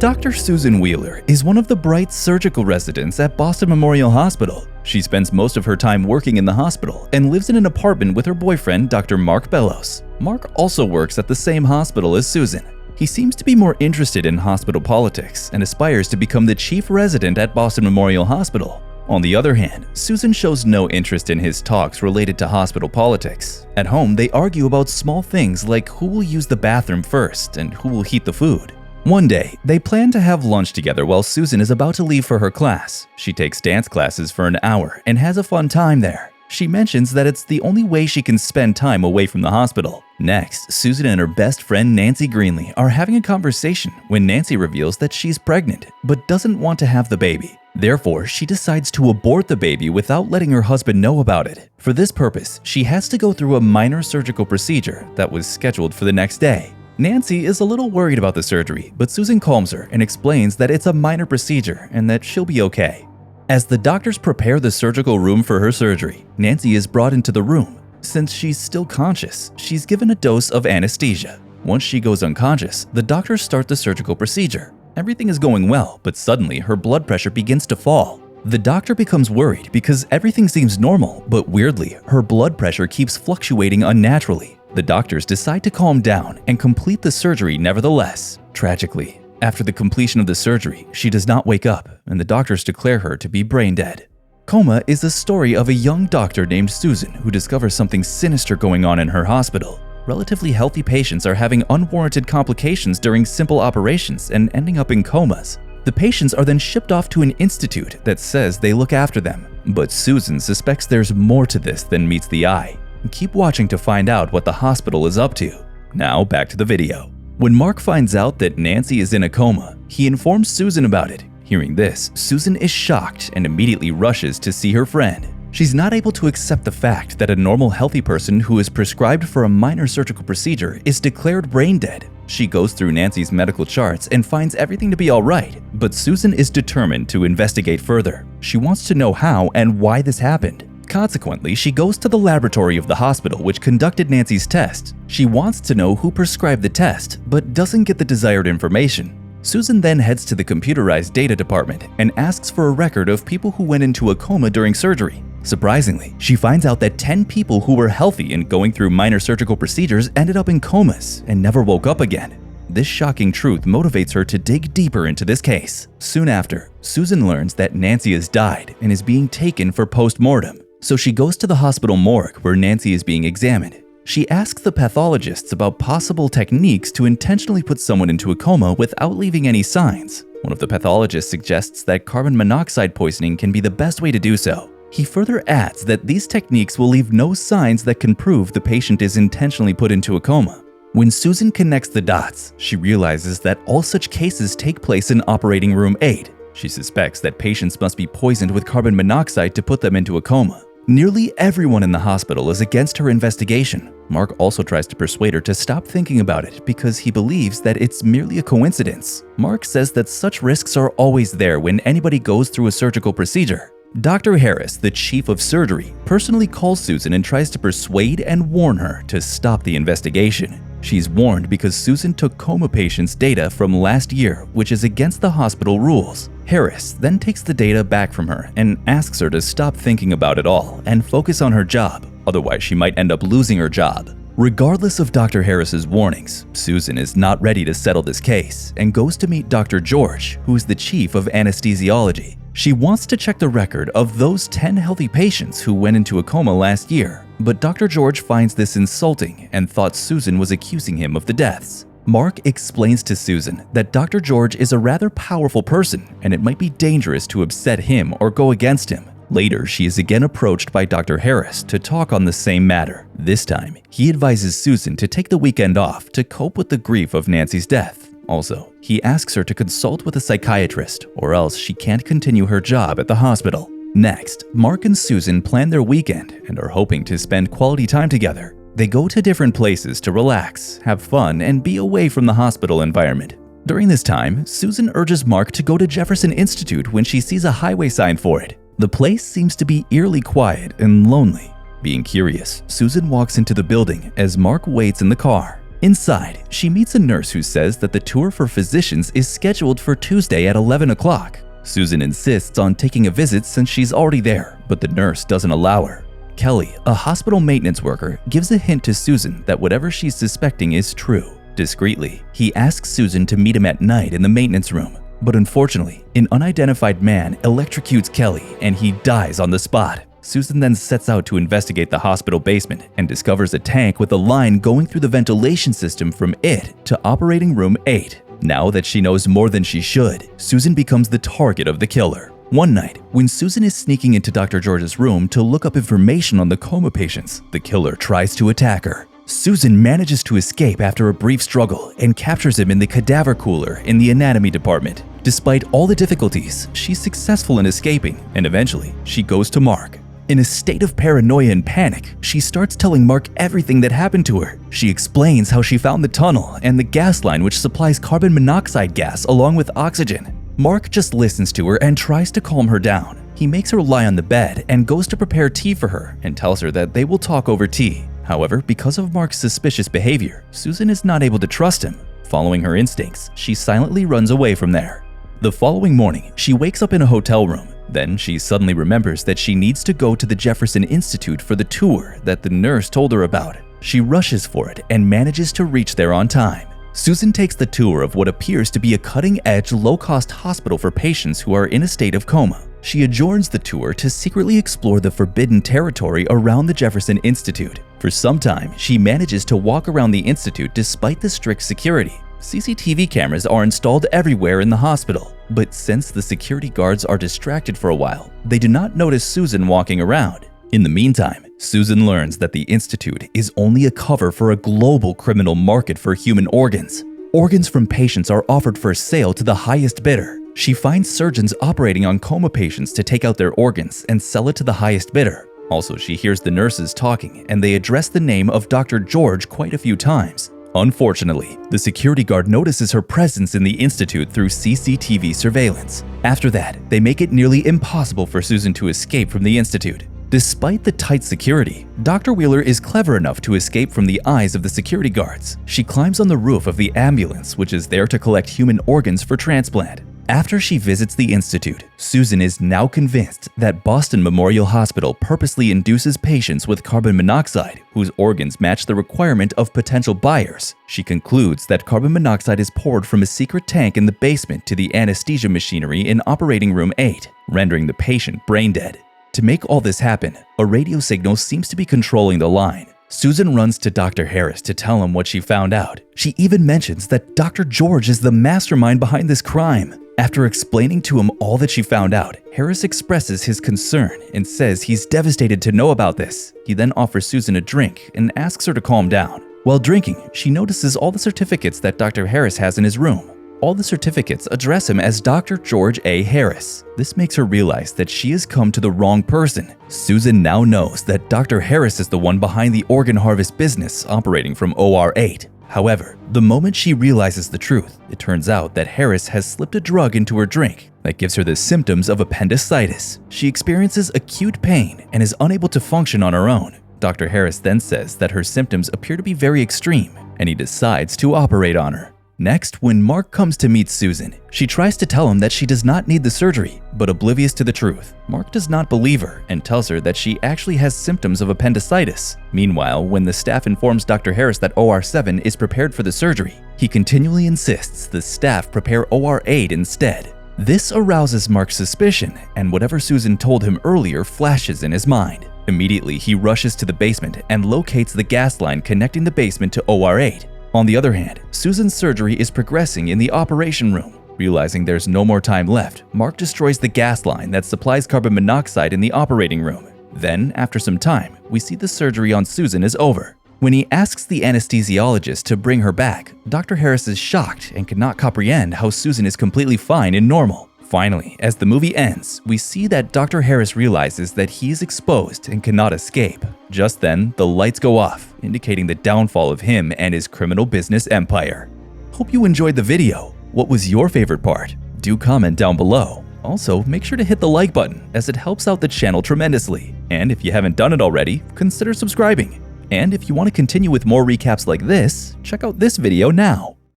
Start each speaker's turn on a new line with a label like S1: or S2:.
S1: Dr. Susan Wheeler is one of the bright surgical residents at Boston Memorial Hospital. She spends most of her time working in the hospital and lives in an apartment with her boyfriend, Dr. Mark Bellows. Mark also works at the same hospital as Susan. He seems to be more interested in hospital politics and aspires to become the chief resident at Boston Memorial Hospital. On the other hand, Susan shows no interest in his talks related to hospital politics. At home, they argue about small things like who will use the bathroom first and who will heat the food. One day, they plan to have lunch together while Susan is about to leave for her class. She takes dance classes for an hour and has a fun time there. She mentions that it's the only way she can spend time away from the hospital. Next, Susan and her best friend Nancy Greenlee are having a conversation when Nancy reveals that she's pregnant but doesn't want to have the baby. Therefore, she decides to abort the baby without letting her husband know about it. For this purpose, she has to go through a minor surgical procedure that was scheduled for the next day. Nancy is a little worried about the surgery, but Susan calms her and explains that it's a minor procedure and that she'll be okay. As the doctors prepare the surgical room for her surgery, Nancy is brought into the room. Since she's still conscious, she's given a dose of anesthesia. Once she goes unconscious, the doctors start the surgical procedure. Everything is going well, but suddenly her blood pressure begins to fall. The doctor becomes worried because everything seems normal, but weirdly, her blood pressure keeps fluctuating unnaturally. The doctors decide to calm down and complete the surgery nevertheless. Tragically, after the completion of the surgery, she does not wake up, and the doctors declare her to be brain dead. Coma is the story of a young doctor named Susan who discovers something sinister going on in her hospital. Relatively healthy patients are having unwarranted complications during simple operations and ending up in comas. The patients are then shipped off to an institute that says they look after them. But Susan suspects there's more to this than meets the eye. Keep watching to find out what the hospital is up to. Now back to the video. When Mark finds out that Nancy is in a coma, he informs Susan about it. Hearing this, Susan is shocked and immediately rushes to see her friend. She's not able to accept the fact that a normal healthy person who is prescribed for a minor surgical procedure is declared brain dead. She goes through Nancy's medical charts and finds everything to be all right, but Susan is determined to investigate further. She wants to know how and why this happened. Consequently, she goes to the laboratory of the hospital which conducted Nancy's test. She wants to know who prescribed the test, but doesn't get the desired information. Susan then heads to the computerized data department and asks for a record of people who went into a coma during surgery. Surprisingly, she finds out that 10 people who were healthy and going through minor surgical procedures ended up in comas and never woke up again. This shocking truth motivates her to dig deeper into this case. Soon after, Susan learns that Nancy has died and is being taken for post-mortem. So she goes to the hospital morgue where Nancy is being examined. She asks the pathologists about possible techniques to intentionally put someone into a coma without leaving any signs. One of the pathologists suggests that carbon monoxide poisoning can be the best way to do so. He further adds that these techniques will leave no signs that can prove the patient is intentionally put into a coma. When Susan connects the dots, she realizes that all such cases take place in Operating Room 8. She suspects that patients must be poisoned with carbon monoxide to put them into a coma. Nearly everyone in the hospital is against her investigation. Mark also tries to persuade her to stop thinking about it because he believes that it's merely a coincidence. Mark says that such risks are always there when anybody goes through a surgical procedure. Dr. Harris, the chief of surgery, personally calls Susan and tries to persuade and warn her to stop the investigation. She's warned because Susan took coma patients' data from last year, which is against the hospital rules. Harris then takes the data back from her and asks her to stop thinking about it all and focus on her job, otherwise she might end up losing her job. Regardless of Dr. Harris's warnings, Susan is not ready to settle this case and goes to meet Dr. George, who is the chief of anesthesiology. She wants to check the record of those 10 healthy patients who went into a coma last year, but Dr. George finds this insulting and thought Susan was accusing him of the deaths. Mark explains to Susan that Dr. George is a rather powerful person and it might be dangerous to upset him or go against him. Later, she is again approached by Dr. Harris to talk on the same matter. This time, he advises Susan to take the weekend off to cope with the grief of Nancy's death. Also, he asks her to consult with a psychiatrist or else she can't continue her job at the hospital. Next, Mark and Susan plan their weekend and are hoping to spend quality time together. They go to different places to relax, have fun, and be away from the hospital environment. During this time, Susan urges Mark to go to Jefferson Institute when she sees a highway sign for it. The place seems to be eerily quiet and lonely. Being curious, Susan walks into the building as Mark waits in the car. Inside, she meets a nurse who says that the tour for physicians is scheduled for Tuesday at 11 o'clock. Susan insists on taking a visit since she's already there, but the nurse doesn't allow her. Kelly, a hospital maintenance worker, gives a hint to Susan that whatever she's suspecting is true. Discreetly, he asks Susan to meet him at night in the maintenance room. But unfortunately, an unidentified man electrocutes Kelly and he dies on the spot. Susan then sets out to investigate the hospital basement and discovers a tank with a line going through the ventilation system from it to operating room 8. Now that she knows more than she should, Susan becomes the target of the killer. One night, when Susan is sneaking into Dr. George's room to look up information on the coma patients, the killer tries to attack her. Susan manages to escape after a brief struggle and captures him in the cadaver cooler in the anatomy department. Despite all the difficulties, she's successful in escaping, and eventually, she goes to Mark. In a state of paranoia and panic, she starts telling Mark everything that happened to her. She explains how she found the tunnel and the gas line which supplies carbon monoxide gas along with oxygen. Mark just listens to her and tries to calm her down. He makes her lie on the bed and goes to prepare tea for her and tells her that they will talk over tea. However, because of Mark's suspicious behavior, Susan is not able to trust him. Following her instincts, she silently runs away from there. The following morning, she wakes up in a hotel room. Then she suddenly remembers that she needs to go to the Jefferson Institute for the tour that the nurse told her about. She rushes for it and manages to reach there on time. Susan takes the tour of what appears to be a cutting-edge, low-cost hospital for patients who are in a state of coma. She adjourns the tour to secretly explore the forbidden territory around the Jefferson Institute. For some time, she manages to walk around the institute despite the strict security. CCTV cameras are installed everywhere in the hospital, but since the security guards are distracted for a while, they do not notice Susan walking around. In the meantime, Susan learns that the institute is only a cover for a global criminal market for human organs. Organs from patients are offered for sale to the highest bidder. She finds surgeons operating on coma patients to take out their organs and sell it to the highest bidder. Also, she hears the nurses talking and they address the name of Dr. George quite a few times. Unfortunately, the security guard notices her presence in the institute through CCTV surveillance. After that, they make it nearly impossible for Susan to escape from the institute. Despite the tight security, Dr. Wheeler is clever enough to escape from the eyes of the security guards. She climbs on the roof of the ambulance, which is there to collect human organs for transplant. After she visits the institute, Susan is now convinced that Boston Memorial Hospital purposely induces patients with carbon monoxide whose organs match the requirement of potential buyers. She concludes that carbon monoxide is poured from a secret tank in the basement to the anesthesia machinery in operating room 8, rendering the patient brain dead. To make all this happen, a radio signal seems to be controlling the line. Susan runs to Dr. Harris to tell him what she found out. She even mentions that Dr. George is the mastermind behind this crime. After explaining to him all that she found out, Harris expresses his concern and says he's devastated to know about this. He then offers Susan a drink and asks her to calm down. While drinking, she notices all the certificates that Dr. Harris has in his room. All the certificates address him as Dr. George A. Harris. This makes her realize that she has come to the wrong person. Susan now knows that Dr. Harris is the one behind the organ harvest business operating from OR 8. However, the moment she realizes the truth, it turns out that Harris has slipped a drug into her drink that gives her the symptoms of appendicitis. She experiences acute pain and is unable to function on her own. Dr. Harris then says that her symptoms appear to be very extreme, and he decides to operate on her. Next, when Mark comes to meet Susan, she tries to tell him that she does not need the surgery, but oblivious to the truth, Mark does not believe her and tells her that she actually has symptoms of appendicitis. Meanwhile, when the staff informs Dr. Harris that OR 7 is prepared for the surgery, he continually insists the staff prepare OR 8 instead. This arouses Mark's suspicion, and whatever Susan told him earlier flashes in his mind. Immediately, he rushes to the basement and locates the gas line connecting the basement to OR 8. On the other hand, Susan's surgery is progressing in the operation room. Realizing there's no more time left, Mark destroys the gas line that supplies carbon monoxide in the operating room. Then, after some time, we see the surgery on Susan is over. When he asks the anesthesiologist to bring her back, Dr. Harris is shocked and cannot comprehend how Susan is completely fine and normal. Finally, as the movie ends, we see that Dr. Harris realizes that he is exposed and cannot escape. Just then, the lights go off, indicating the downfall of him and his criminal business empire. Hope you enjoyed the video. What was your favorite part? Do comment down below. Also, make sure to hit the like button as it helps out the channel tremendously. And if you haven't done it already, consider subscribing. And if you want to continue with more recaps like this, check out this video now.